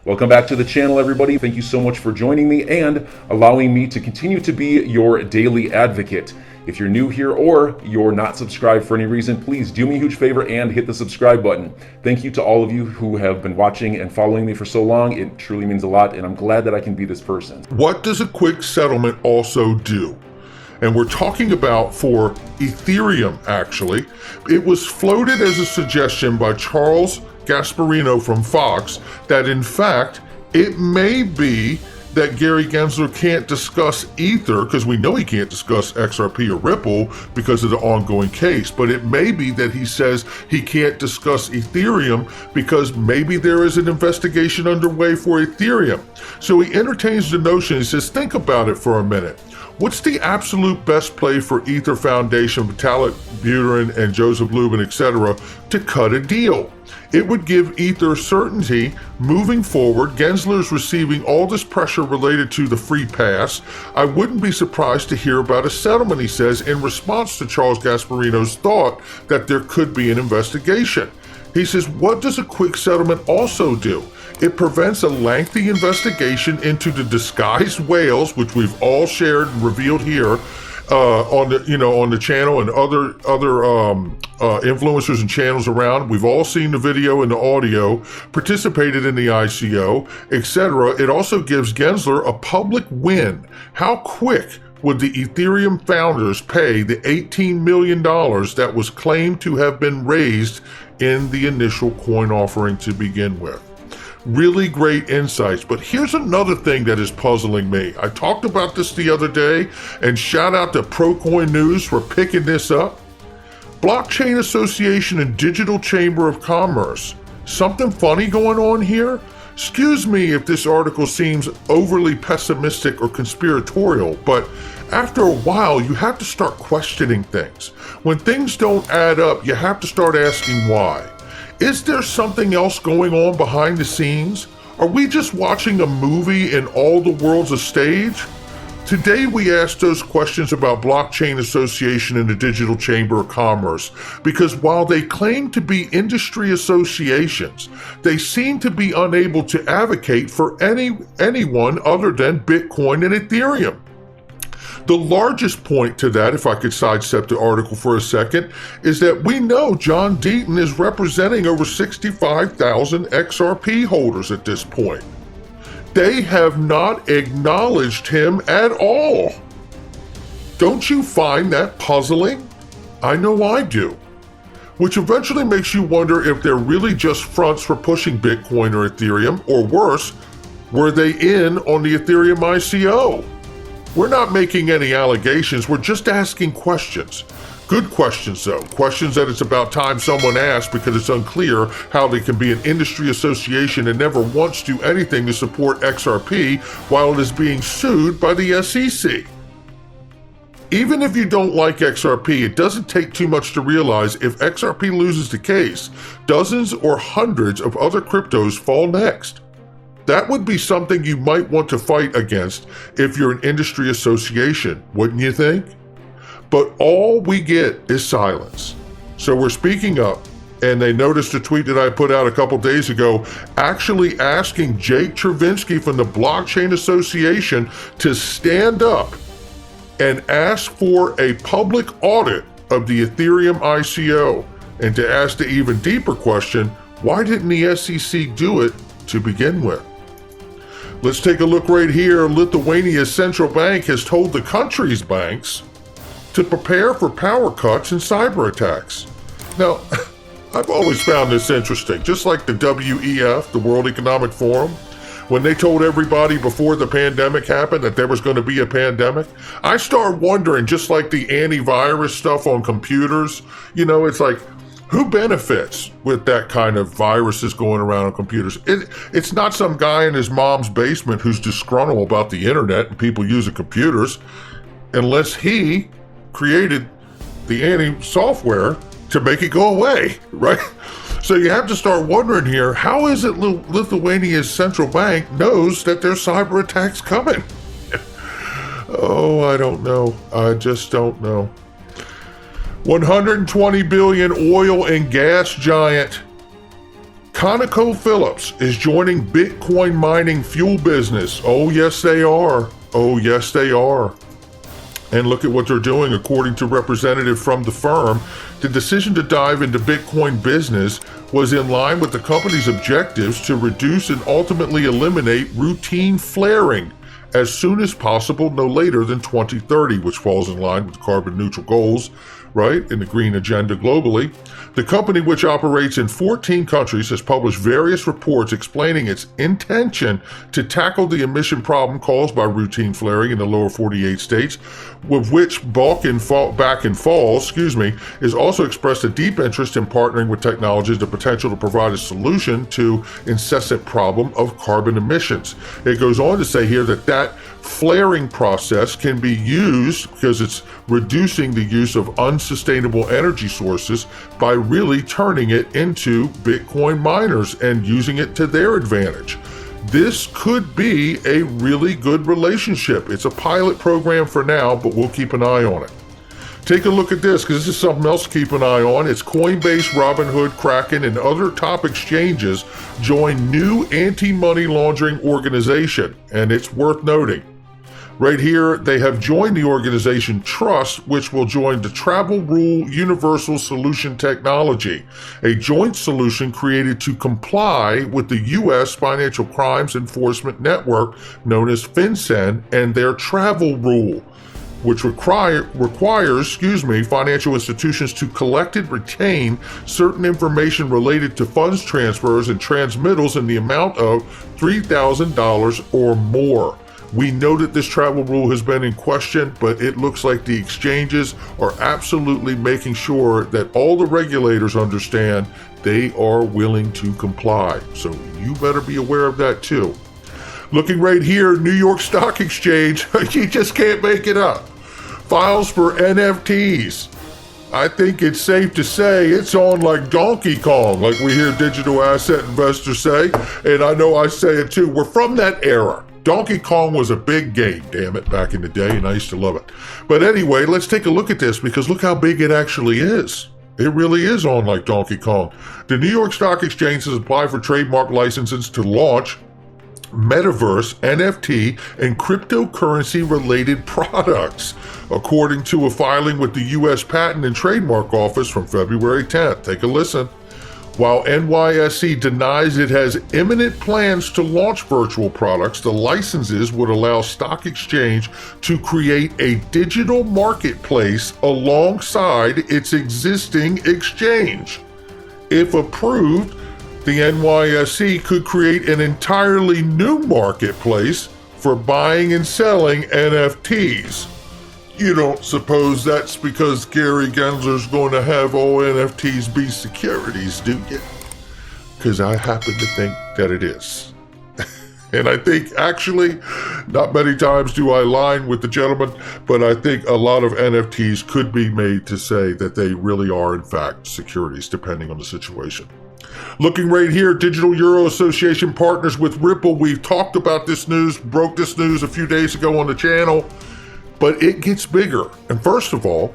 Welcome back to the channel, everybody. Thank you so much for joining me and allowing me to continue to be your daily advocate. If you're new here or you're not subscribed for any reason, please do me a huge favor and hit the subscribe button. Thank you to all of you who have been watching and following me for so long. It truly means a lot, and I'm glad that I can be this person. What does a quick settlement also do? And we're talking about for Ethereum, actually. It was floated as a suggestion by Charles Gasparino from Fox that in fact, it may be that Gary Gensler can't discuss Ether, because we know he can't discuss XRP or Ripple because of the ongoing case, but it may be that he says he can't discuss Ethereum because maybe there is an investigation underway for Ethereum. So he entertains the notion, he says, think about it for a minute. What's the absolute best play for Ether Foundation, Vitalik Buterin, and Joseph Lubin, etc., to cut a deal? It would give Ether certainty moving forward. Gensler's receiving all this pressure related to the free pass. I wouldn't be surprised to hear about a settlement, he says, in response to Charles Gasparino's thought that there could be an investigation. He says, what does a quick settlement also do? It prevents a lengthy investigation into the disguised whales, which we've all shared and revealed here on the channel and other influencers and channels around. We've all seen the video and the audio, participated in the ICO, etc. It also gives Gensler a public win. How quick would the Ethereum founders pay the $18 million that was claimed to have been raised in the initial coin offering to begin with? Really great insights. But here's another thing that is puzzling me. I talked about this the other day, and shout out to Procoin News for picking this up. Blockchain Association and Digital Chamber of Commerce. Something funny going on here? Excuse me if this article seems overly pessimistic or conspiratorial, but after a while, you have to start questioning things. When things don't add up, you have to start asking why. Is there something else going on behind the scenes? Are we just watching a movie and all the world's a stage? Today we ask those questions about Blockchain Association and the Digital Chamber of Commerce, because while they claim to be industry associations, they seem to be unable to advocate for anyone other than Bitcoin and Ethereum. The largest point to that, if I could sidestep the article for a second, is that we know John Deaton is representing over 65,000 XRP holders at this point. They have not acknowledged him at all. Don't you find that puzzling? I know I do. Which eventually makes you wonder if they're really just fronts for pushing Bitcoin or Ethereum, or worse, were they in on the Ethereum ICO? We're not making any allegations, we're just asking questions. Good questions though, questions that it's about time someone asks because it's unclear how they can be an industry association and never once do anything to support XRP while it is being sued by the SEC. Even if you don't like XRP, it doesn't take too much to realize if XRP loses the case, dozens or hundreds of other cryptos fall next. That would be something you might want to fight against if you're an industry association, wouldn't you think? But all we get is silence. So we're speaking up, and they noticed a tweet that I put out a couple days ago, actually asking Jake Chervinsky from the Blockchain Association to stand up and ask for a public audit of the Ethereum ICO, and to ask the even deeper question, why didn't the SEC do it to begin with? Let's take a look right here. Lithuania's central bank has told the country's banks to prepare for power cuts and cyber attacks. Now, I've always found this interesting. Just like the WEF, the World Economic Forum, when they told everybody before the pandemic happened that there was going to be a pandemic, I start wondering, just like the antivirus stuff on computers, it's like, who benefits with that kind of viruses going around on computers? It's not some guy in his mom's basement who's disgruntled about the internet and people using computers, unless he created the anti-software to make it go away, right? So you have to start wondering here, how is it Lithuania's central bank knows that there's cyber attacks coming? Oh, I don't know. I just don't know. 120 billion oil and gas giant ConocoPhillips is joining Bitcoin mining fuel business. Oh, yes, they are. Oh, yes, they are. And look at what they're doing. According to representative from the firm, the decision to dive into Bitcoin business was in line with the company's objectives to reduce and ultimately eliminate routine flaring as soon as possible, no later than 2030, which falls in line with carbon neutral goals, right, in the green agenda globally. The company, which operates in 14 countries, has published various reports explaining its intention to tackle the emission problem caused by routine flaring in the lower 48 states, with which Back and Fall, is also expressed a deep interest in partnering with technologies the potential to provide a solution to incessant problem of carbon emissions. It goes on to say here that flaring process can be used because it's reducing the use of unsustainable energy sources by really turning it into Bitcoin miners and using it to their advantage. This could be a really good relationship. It's a pilot program for now, but we'll keep an eye on it. Take a look at this, because this is something else to keep an eye on. It's Coinbase, Robinhood, Kraken, and other top exchanges join new anti-money laundering organization, and it's worth noting. Right here, they have joined the organization Trust, which will join the Travel Rule Universal Solution Technology, a joint solution created to comply with the U.S. Financial Crimes Enforcement Network, known as FinCEN, and their Travel Rule, which requires financial institutions to collect and retain certain information related to funds transfers and transmittals in the amount of $3,000 or more. We know that this travel rule has been in question, but it looks like the exchanges are absolutely making sure that all the regulators understand they are willing to comply. So you better be aware of that too. Looking right here, New York Stock Exchange, you just can't make it up. Files for NFTs. I think it's safe to say it's on like Donkey Kong, like we hear digital asset investors say, and I know I say it too. We're from that era. Donkey Kong was a big game, damn it, back in the day, and I used to love it. But anyway, let's take a look at this, because look how big it actually is. It really is on like Donkey Kong. The New York Stock Exchange has applied for trademark licenses to launch metaverse, NFT, and cryptocurrency-related products, according to a filing with the U.S. Patent and Trademark Office from February 10th. Take a listen. While NYSE denies it has imminent plans to launch virtual products, the licenses would allow Stock Exchange to create a digital marketplace alongside its existing exchange. If approved, the NYSE could create an entirely new marketplace for buying and selling NFTs. You don't suppose that's because Gary Gensler's going to have all NFTs be securities, do you? Because I happen to think that it is. And I think, actually, not many times do I align with the gentleman, but I think a lot of NFTs could be made to say that they really are, in fact, securities, depending on the situation. Looking right here, Digital Euro Association partners with Ripple. We've talked about this news, broke this news a few days ago on the channel. But it gets bigger. And first of all,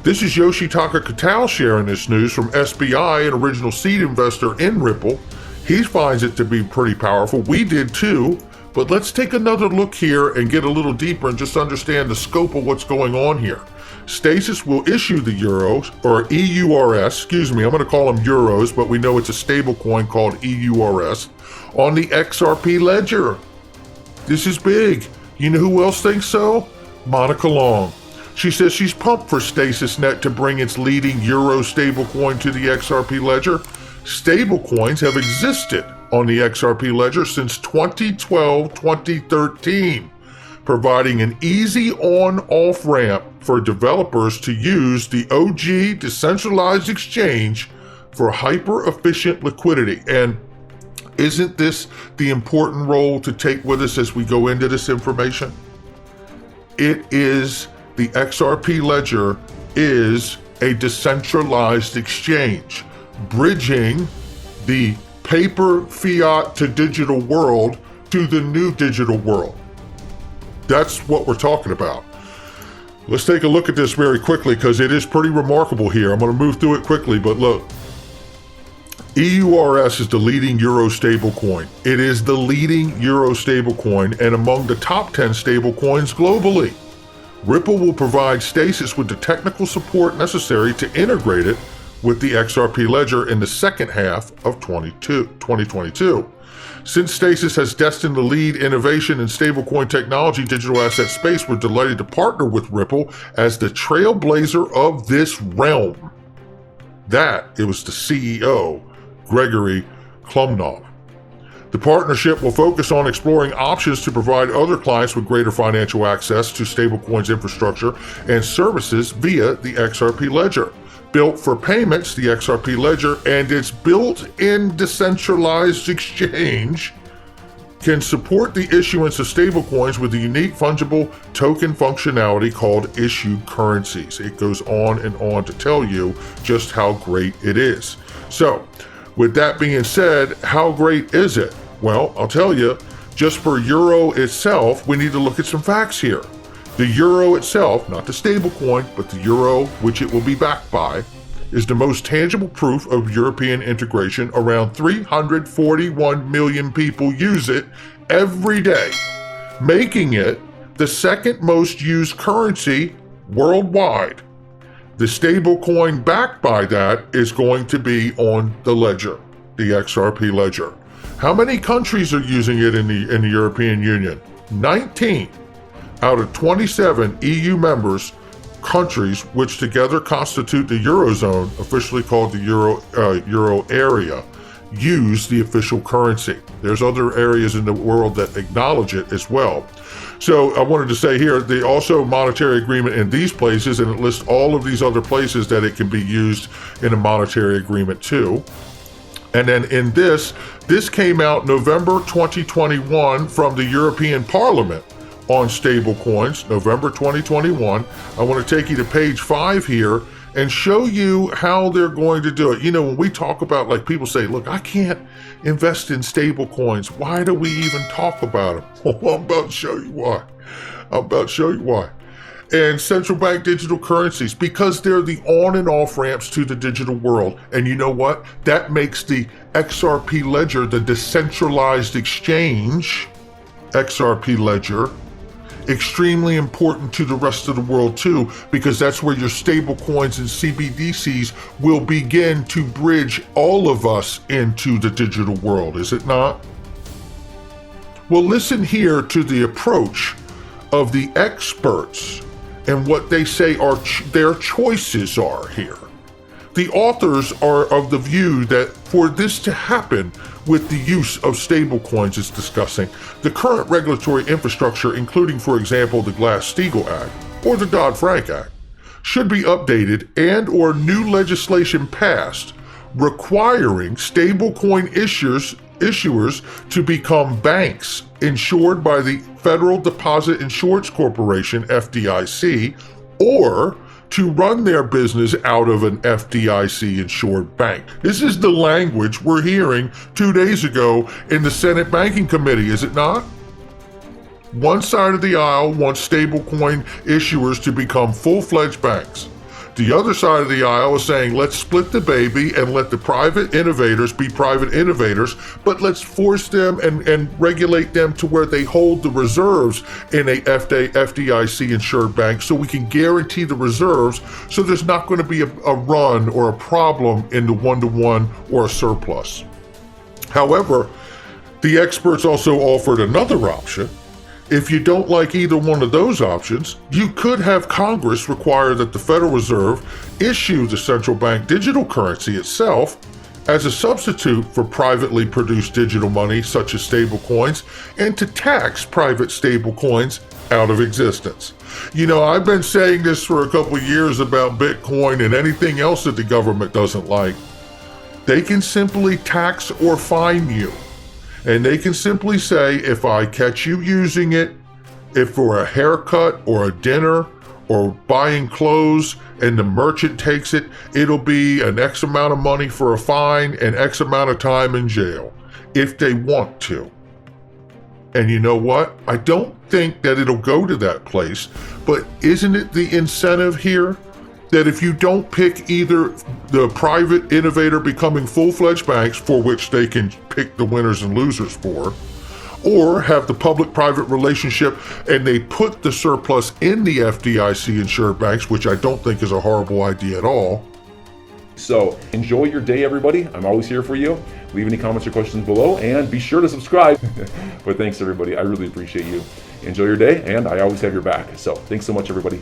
this is Yoshitaka Katal sharing this news from SBI, an original seed investor in Ripple. He finds it to be pretty powerful. We did too. But let's take another look here and get a little deeper and just understand the scope of what's going on here. Stasis will issue the euros, or EURS, I'm going to call them euros, but we know it's a stable coin called EURS, on the XRP ledger. This is big. You know who else thinks so? Monica Long. She says she's pumped for StasisNet to bring its leading euro stablecoin to the XRP ledger. Stablecoins have existed on the XRP ledger since 2012-2013, providing an easy on-off ramp for developers to use the OG decentralized exchange for hyper-efficient liquidity. And isn't this the important role to take with us as we go into this information? It is, the XRP ledger is a decentralized exchange, bridging the paper fiat to digital world to the new digital world. That's what we're talking about. Let's take a look at this very quickly because it is pretty remarkable here. I'm going to move through it quickly, but look. EURS is the leading euro stablecoin. It is the leading euro stablecoin and among the top 10 stablecoins globally. Ripple will provide Stasis with the technical support necessary to integrate it with the XRP ledger in the second half of 2022. Since Stasis has destined the lead innovation in stablecoin technology digital asset space, we're delighted to partner with Ripple as the trailblazer of this realm. It was the CEO, Gregory Klumnov. The partnership will focus on exploring options to provide other clients with greater financial access to stablecoins infrastructure and services via the XRP ledger. Built for payments, the XRP ledger and its built-in decentralized exchange can support the issuance of stablecoins with a unique fungible token functionality called issued currencies. It goes on and on to tell you just how great it is. So, with that being said, how great is it? Well, I'll tell you, just for euro itself, we need to look at some facts here. The euro itself, not the stablecoin, but the euro, which it will be backed by, is the most tangible proof of European integration. Around 341 million people use it every day, making it the second most used currency worldwide. The stablecoin backed by that is going to be on the ledger, the XRP ledger. How many countries are using it in the European Union? 19 out of 27 EU countries, which together constitute the Eurozone, officially called the Euro area, use the official currency. There's other areas in the world that acknowledge it as well. So I wanted to say here, the also monetary agreement in these places, and it lists all of these other places that it can be used in a monetary agreement too. And then in this came out November 2021 from the European Parliament on stablecoins, November 2021. I want to take you to page 5 here and show you how they're going to do it. You know, when we talk about, like, people say, look, I can't invest in stablecoins. Why do we even talk about them? Well, I'm about to show you why. And central bank digital currencies, because they're the on and off ramps to the digital world. And you know what? That makes the XRP ledger, the decentralized exchange, XRP ledger, extremely important to the rest of the world too, because that's where your stable coins and CBDCs will begin to bridge all of us into the digital world, is it not? Well, listen here to the approach of the experts and what they say are their choices are here. The authors are of the view that for this to happen with the use of stablecoins it's discussing, the current regulatory infrastructure, including, for example, the Glass-Steagall Act or the Dodd-Frank Act, should be updated and or new legislation passed requiring stablecoin issuers to become banks insured by the Federal Deposit Insurance Corporation, FDIC, or to run their business out of an FDIC-insured bank. This is the language we're hearing 2 days ago in the Senate Banking Committee, is it not? One side of the aisle wants stablecoin issuers to become full-fledged banks. The other side of the aisle is saying, let's split the baby and let the private innovators be private innovators, but let's force them and regulate them to where they hold the reserves in a FDIC-insured bank so we can guarantee the reserves so there's not going to be a run or a problem in the one-to-one or a surplus. However, the experts also offered another option. If you don't like either one of those options, you could have Congress require that the Federal Reserve issue the central bank digital currency itself as a substitute for privately produced digital money such as stablecoins, and to tax private stablecoins out of existence. You know, I've been saying this for a couple of years about Bitcoin and anything else that the government doesn't like. They can simply tax or fine you. And they can simply say, if I catch you using it, if for a haircut or a dinner or buying clothes and the merchant takes it, it'll be an X amount of money for a fine and X amount of time in jail, if they want to. And you know what? I don't think that it'll go to that place, but isn't it the incentive here that if you don't pick either the private innovator becoming full-fledged banks, for which they can pick the winners and losers for, or have the public-private relationship and they put the surplus in the FDIC insured banks, which I don't think is a horrible idea at all. So enjoy your day, everybody. I'm always here for you. Leave any comments or questions below, and be sure to subscribe. But thanks, everybody. I really appreciate you. Enjoy your day, and I always have your back. So thanks so much, everybody.